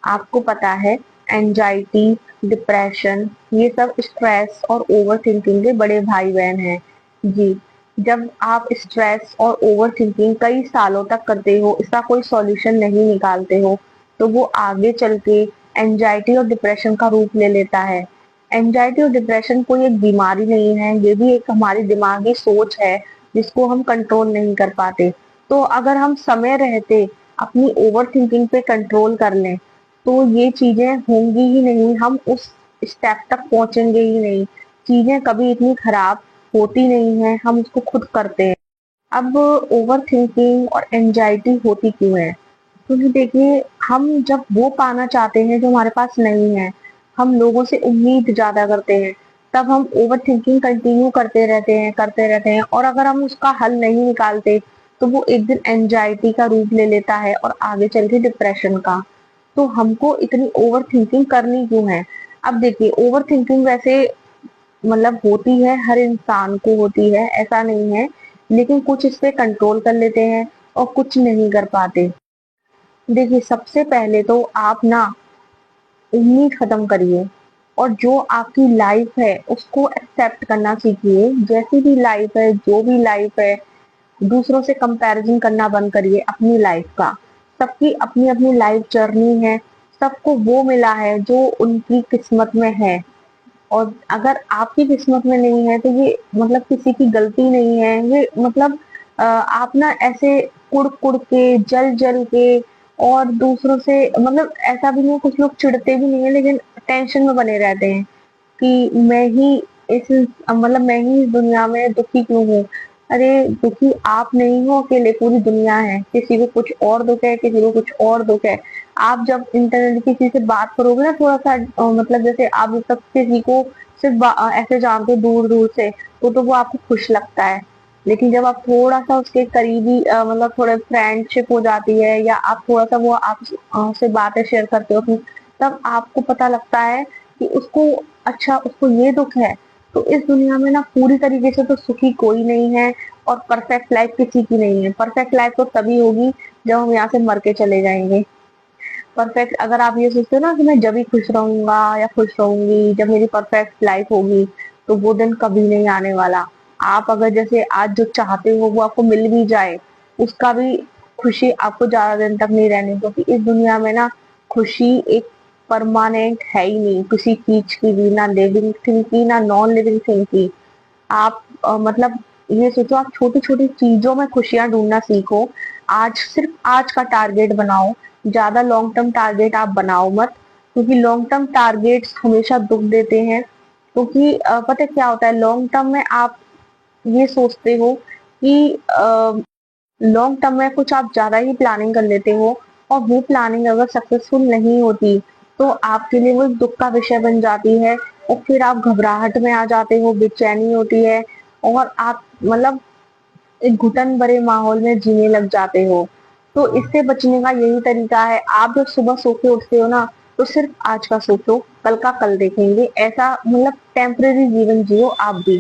आपको पता है, एंजाइटी, डिप्रेशन, ये सब स्ट्रेस और ओवर थिंकिंग के बड़े भाई बहन हैं। जी। जब आप स्ट्रेस और ओवर थिंकिंग कई सालों तक करते हो, इसका कोई सॉल्यूशन नहीं निकालते हो, तो वो आगे चल के एंजाइटी और डिप्रेशन का रूप ले लेता है। एंजाइटी और डिप्रेशन कोई एक बीमारी नहीं है, ये भी एक हमारी दिमागी सोच है जिसको हम कंट्रोल नहीं कर पाते। तो अगर हम समय रहते अपनी ओवर थिंकिंग पे कंट्रोल कर लें, तो ये चीजें होंगी ही नहीं, हम उस स्टेप तक पहुंचेंगे ही नहीं। चीजें कभी इतनी खराब होती नहीं है, हम उसको खुद करते हैं। अब ओवर थिंकिंग और एंजाइटी होती क्यों है? क्योंकि देखिए, हम जब वो पाना चाहते हैं जो हमारे पास नहीं है, हम लोगों से उम्मीद ज्यादा करते हैं, तब हम ओवर थिंकिंग कंटिन्यू करते रहते हैं, और अगर हम उसका हल नहीं निकालते, तो वो एक दिन एंजाइटी का रूप ले लेता है और आगे चल के डिप्रेशन का। तो हमको इतनी ओवर थिंकिंग करनी क्यों है? अब देखिए, ओवर थिंकिंग वैसे मतलब होती है, हर इंसान को होती है, ऐसा नहीं है। लेकिन कुछ इस पे कंट्रोल कर लेते हैं और कुछ नहीं कर पाते। देखिए, सबसे पहले तो आप ना उम्मीद खत्म करिए, और जो आपकी लाइफ है उसको एक्सेप्ट करना सीखिए। जैसी भी लाइफ है, जो भी लाइफ है, दूसरों से कंपैरिजन करना बंद करिए अपनी लाइफ का। सबकी अपनी अपनी लाइफ जर्नी है, सबको वो मिला है जो उनकी किस्मत में है। और अगर आपकी किस्मत में नहीं है, तो ये मतलब किसी की गलती नहीं है, ये मतलब आप ना ऐसे कुड़ कुड़ के, जल जल के, और दूसरों से मतलब ऐसा भी नहीं, कुछ लोग चिढ़ते भी नहीं है, लेकिन टेंशन में बने रहते हैं कि मैं ही इस मतलब मैं ही इस दुनिया में दुखी क्यों हूँ। अरे, दुखी आप नहीं हो अकेले, पूरी दुनिया है। किसी को कुछ और दुख है, किसी को कुछ और दुख है। आप जब इंटरनेट किसी से बात करोगे ना, थोड़ा सा मतलब जैसे आप जब तक किसी को सिर्फ ऐसे जानते हो दूर दूर से, तो वो आपको खुश लगता है। लेकिन जब आप थोड़ा सा उसके करीबी मतलब थोड़े फ्रेंडशिप हो जाती है, या आप थोड़ा सा वो आप से बातें शेयर करते हो अपनी, तब आपको पता लगता है कि उसको, अच्छा उसको ये दुख है। तो इस दुनिया में ना पूरी तरीके से तो सुखी कोई नहीं है, और परफेक्ट लाइफ किसी की नहीं है। परफेक्ट लाइफ तो तभी होगी जब हम यहाँ से मर के चले जाएंगे। परफेक्ट, अगर आप ये सोचते हो ना कि मैं जब ही खुश रहूंगा या खुश रहूंगी जब मेरी परफेक्ट लाइफ होगी, तो वो दिन कभी नहीं आने वाला। आप अगर जैसे आज जो चाहते हो वो आपको मिल भी जाए, उसका भी खुशी आपको ज्यादा दिन तक नहीं रहनी, क्योंकि इस दुनिया में ना खुशी एक परमानेंट है ही नहीं, किसी चीज की भी, ना लिविंग थिंग की, ना नॉन लिविंग थिंग की। आप मतलब ये सोचो, आप छोटी छोटी चीजों में खुशियां ढूंढना सीखो। आज सिर्फ आज का टारगेट बनाओ, ज्यादा लॉन्ग टर्म टारगेट आप बनाओ मत, क्योंकि लॉन्ग टर्म टारगेट्स हमेशा दुख देते हैं। क्योंकि पता है क्या होता है, लॉन्ग टर्म में आप ये सोचते हो कि लॉन्ग टर्म में कुछ आप ज्यादा ही प्लानिंग कर लेते हो, और वो प्लानिंग अगर सक्सेसफुल नहीं होती, तो आपके लिए वो एक दुख का विषय बन जाती है। और फिर आप घबराहट में आ जाते हो, बेचैनी होती है, और आप मतलब एक घुटन भरे माहौल में जीने लग जाते हो। तो इससे बचने का यही तरीका है, आप जब सुबह सो के उठते हो ना, तो सिर्फ आज का सोचो, कल का कल देखेंगे, ऐसा मतलब टेम्परेरी जीवन जियो आप भी।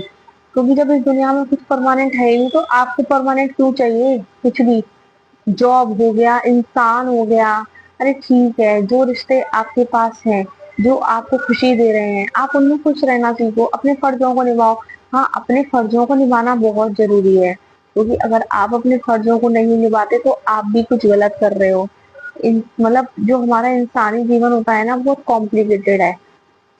क्योंकि जब इस दुनिया में कुछ परमानेंट है ही नहीं, तो आपको परमानेंट क्यों चाहिए कुछ भी? जॉब हो गया, इंसान हो गया, अरे ठीक है, जो रिश्ते आपके पास हैं, जो आपको खुशी दे रहे हैं, आप उनमें खुश रहना सीखो, अपने फर्जों को निभाओ। हाँ, अपने फर्जों को निभाना बहुत जरूरी है, क्योंकि अगर आप अपने फर्जों को नहीं निभाते, तो आप भी कुछ गलत कर रहे हो। मतलब जो हमारा इंसानी जीवन होता है ना, बहुत कॉम्प्लिकेटेड है,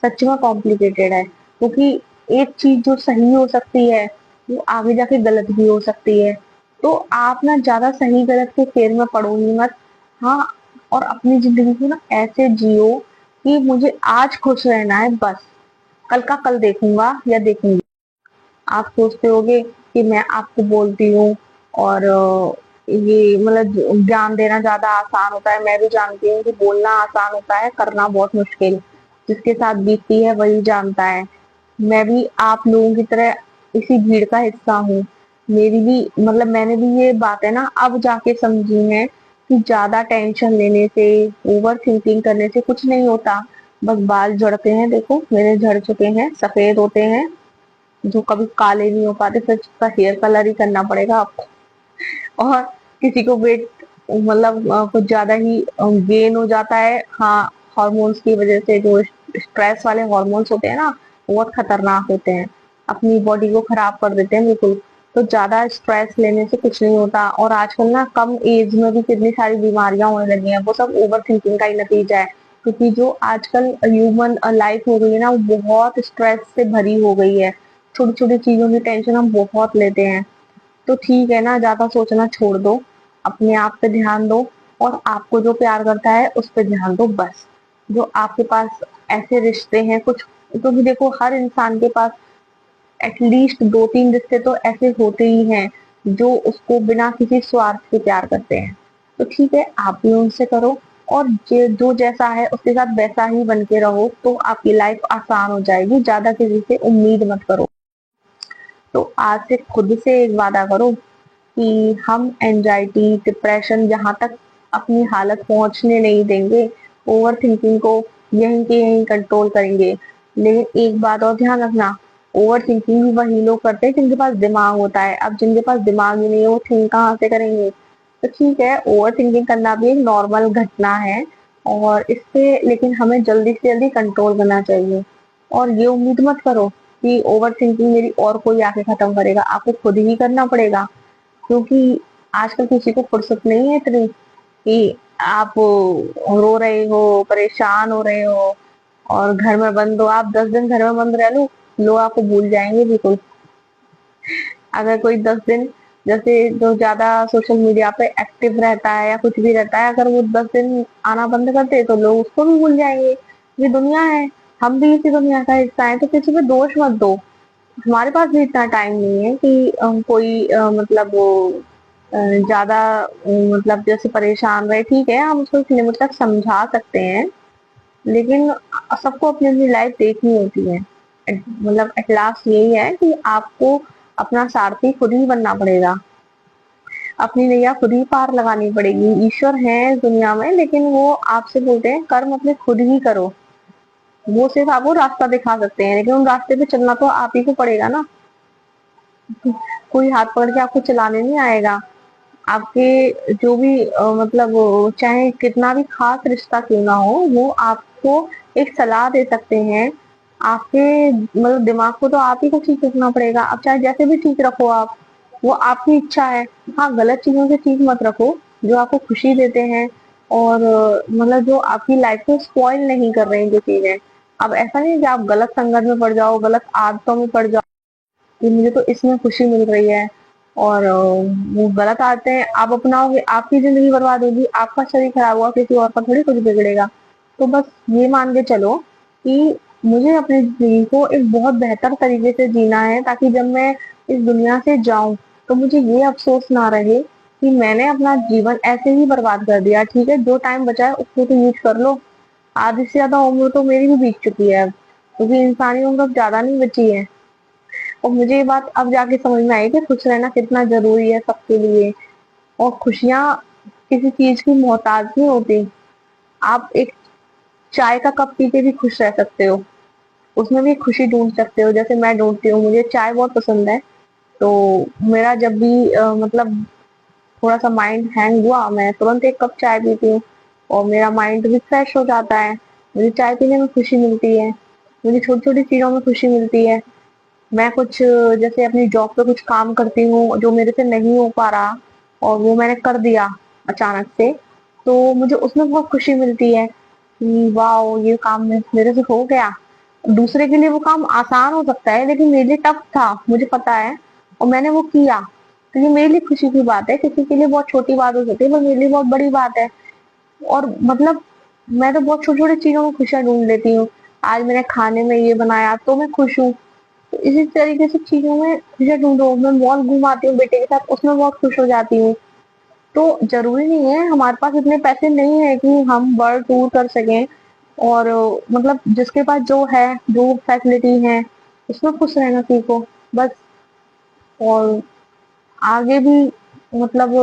सच में कॉम्प्लिकेटेड है। क्योंकि एक चीज जो सही हो सकती है, वो आगे जाके गलत भी हो सकती है। तो आप ना ज्यादा सही गलत के फेर में पड़ो ही मत। हाँ, और अपनी जिंदगी को ना ऐसे जियो कि मुझे आज खुश रहना है बस, कल का कल देखूंगा या देखूंगी। आप सोचते होगे कि मैं आपको बोलती हूँ, और ये मतलब ज्ञान देना ज्यादा आसान होता है। मैं भी जानती हूँ कि बोलना आसान होता है, करना बहुत मुश्किल। जिसके साथ बीतती है वही जानता है। मैं भी आप लोगों की तरह इसी भीड़ का हिस्सा हूँ। मेरी भी मतलब मैंने भी ये बातें ना अब जाके समझी हैं कि ज्यादा टेंशन लेने से, ओवर थिंकिंग करने से कुछ नहीं होता। बस बाल झड़ते हैं, देखो मेरे झड़ चुके हैं, सफेद होते हैं, जो कभी काले नहीं हो पाते, फिर उसका हेयर कलर ही करना पड़ेगा आपको। और किसी को वेट मतलब कुछ ज्यादा ही गेन हो जाता है, हाँ, हार्मोन्स की वजह से, जो स्ट्रेस वाले हार्मोन्स होते हैं ना, बहुत खतरनाक होते हैं, अपनी बॉडी को खराब कर देते हैं बिल्कुल। तो ज्यादा स्ट्रेस लेने से कुछ नहीं होता, और आजकल ना कम एज में भी कितनी सारी बीमारियां होने लगी हैं, वो सब ओवर थिंकिंग का ही नतीजा है। क्योंकि जो आजकल ह्यूमन लाइफ हो गई है ना, वो बहुत स्ट्रेस से भरी हो गई है। छोटी छोटी चीजों की टेंशन हम बहुत लेते हैं। तो ठीक है ना, ज्यादा सोचना छोड़ दो, अपने आप पे ध्यान दो, और आपको जो प्यार करता है उस पे ध्यान दो बस। जो आपके पास ऐसे रिश्ते हैं कुछ, क्योंकि देखो हर इंसान के पास एटलीस्ट दो तीन रिश्ते तो ऐसे होते ही हैं जो उसको बिना किसी स्वार्थ के प्यार करते हैं। तो ठीक है, आप भी उनसे करो, और जो जैसा है उसके साथ वैसा ही बन के रहो, तो आपकी लाइफ आसान हो जाएगी। ज्यादा किसी से उम्मीद मत करो। तो आज से खुद से एक वादा करो कि हम एंजाइटी, डिप्रेशन, जहां तक अपनी हालत पहुंचने नहीं देंगे, ओवर थिंकिंग को यहीं के यहीं कंट्रोल करेंगे। लेकिन एक बात और ध्यान रखना, ओवर थिंकिंग भी वही लोग करते हैं जिनके पास दिमाग होता है। अब जिनके पास दिमाग ही नहीं है, वो थिंक कहाँ से करेंगे? तो ठीक है, ओवर थिंकिंग करना भी एक नॉर्मल घटना है, और इससे लेकिन हमें जल्दी से जल्दी कंट्रोल करना चाहिए। और ये उम्मीद मत करो कि ओवर थिंकिंग मेरी और कोई आके खत्म करेगा, आपको खुद ही करना पड़ेगा। क्योंकि आजकल किसी को फुर्सत नहीं है इतनी कि आप रो रहे हो, परेशान हो रहे हो, और घर में बंद हो। आप 10 दिन घर में बंद रह लो, लोग आपको भूल जाएंगे बिल्कुल। अगर कोई 10 दिन, जैसे जो ज्यादा सोशल मीडिया पे एक्टिव रहता है या कुछ भी रहता है, अगर वो 10 दिन आना बंद कर दे तो लोग उसको भी भूल जाएंगे। ये दुनिया है, हम भी इसी दुनिया का हिस्सा है, तो किसी पे दोष मत दो। हमारे पास भी इतना टाइम नहीं है कि कोई मतलब वो ज्यादा मतलब जैसे परेशान रहे। ठीक है, हम उसको एक लिमिट तक समझा सकते हैं, लेकिन सबको अपनी अपनी लाइफ देखनी होती है। मतलब एट लास्ट यही है कि आपको अपना सारथी खुद ही बनना पड़ेगा, अपनी नैया खुद ही पार लगानी पड़ेगी। ईश्वर है इस दुनिया में, लेकिन वो आपसे बोलते हैं कर्म अपने खुद ही करो। वो सिर्फ आपको रास्ता दिखा सकते हैं, लेकिन उन रास्ते पे चलना तो आप ही को पड़ेगा ना। कोई हाथ पकड़ के आपको चलाने नहीं आएगा। आपके जो भी मतलब चाहे कितना भी खास रिश्ता क्यों ना हो, वो आपको एक सलाह दे सकते हैं। आपके मतलब दिमाग को तो आप ही को ठीक रखना पड़ेगा। अब चाहे जैसे भी ठीक रखो आप, वो आपकी इच्छा है। हाँ, गलत चीजों से ठीक मत रखो, जो आपको खुशी देते हैं, और मतलब जो आपकी लाइफ को स्पॉइल नहीं कर रहे हैं जो चीजें। अब ऐसा नहीं है कि आप गलत संगत में पड़ जाओ, गलत आदतों में पड़ जाओ कि मुझे तो इसमें खुशी मिल रही है, और वो गलत आते हैं आप अपनाओगे, आपकी जिंदगी बर्बाद होगी, आपका शरीर खराब हुआ, किसी और का थोड़ी कुछ बिगड़ेगा। तो बस ये मान के चलो कि मुझे अपनी जिंदगी को एक बहुत बेहतर तरीके से जीना है, ताकि जब मैं इस दुनिया से जाऊं तो मुझे ये अफसोस ना रहे कि मैंने अपना जीवन ऐसे ही बर्बाद कर दिया। ठीक है, जो टाइम बचा है उसको तो यूज कर लो। आधी से ज्यादा उम्र तो मेरी भी बीत चुकी है अब, क्योंकि इंसानी उम्र अब ज्यादा नहीं बची है। और मुझे ये बात अब जाके समझ में आई कि खुश रहना कितना जरूरी है सबके लिए। और खुशियां किसी चीज की मोहताज नहीं होती। आप एक चाय का कप पी के भी खुश रह सकते हो, उसमें भी खुशी ढूंढ सकते हो, जैसे मैं ढूंढती हूँ। मुझे चाय बहुत पसंद है, तो मेरा जब भी मतलब थोड़ा सा माइंड हैंग हुआ, मैं तुरंत एक कप चाय पीती हूँ, और मेरा माइंड भी फ्रेश हो जाता है। मुझे चाय पीने में खुशी मिलती है, मुझे छोटी छोटी चीजों में खुशी मिलती है। मैं कुछ जैसे अपनी जॉब पे कुछ काम करती हूँ जो मेरे से नहीं हो पा रहा, और वो मैंने कर दिया अचानक से, तो मुझे उसमें बहुत खुशी मिलती है कि वाह, ये काम मेरे से हो गया। दूसरे के लिए वो काम आसान हो सकता है, लेकिन मेरे लिए टफ था, मुझे पता है, और मैंने वो किया। तो ये मेरे लिए खुशी की बात है। किसी के लिए बहुत छोटी बात हो सकती है, पर मेरे लिए बहुत बड़ी बात है। और मतलब मैं तो बहुत छोटी छोटी चीजों में खुशियां ढूंढ लेती हूँ। आज मैंने खाने में ये बनाया तो मैं खुश हूँ। तो इसी तरीके से चीजों में खुशियां ढूंढो। मैं मॉल घूम आती हूँ बेटे के साथ, उसमें बहुत खुश हो जाती हूँ। तो जरूरी नहीं है, हमारे पास इतने पैसे नहीं है कि हम वर्ल्ड टूर कर सकें, और मतलब जिसके पास जो है, जो फैसिलिटी है, उसमें खुश रहना सीखो बस। और आगे भी मतलब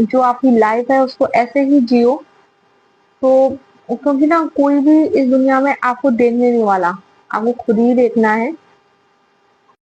जो आपकी लाइफ है उसको ऐसे ही जियो। तो क्योंकि ना कोई भी इस दुनिया में आपको देखने नहीं वाला, आपको खुद ही देखना है।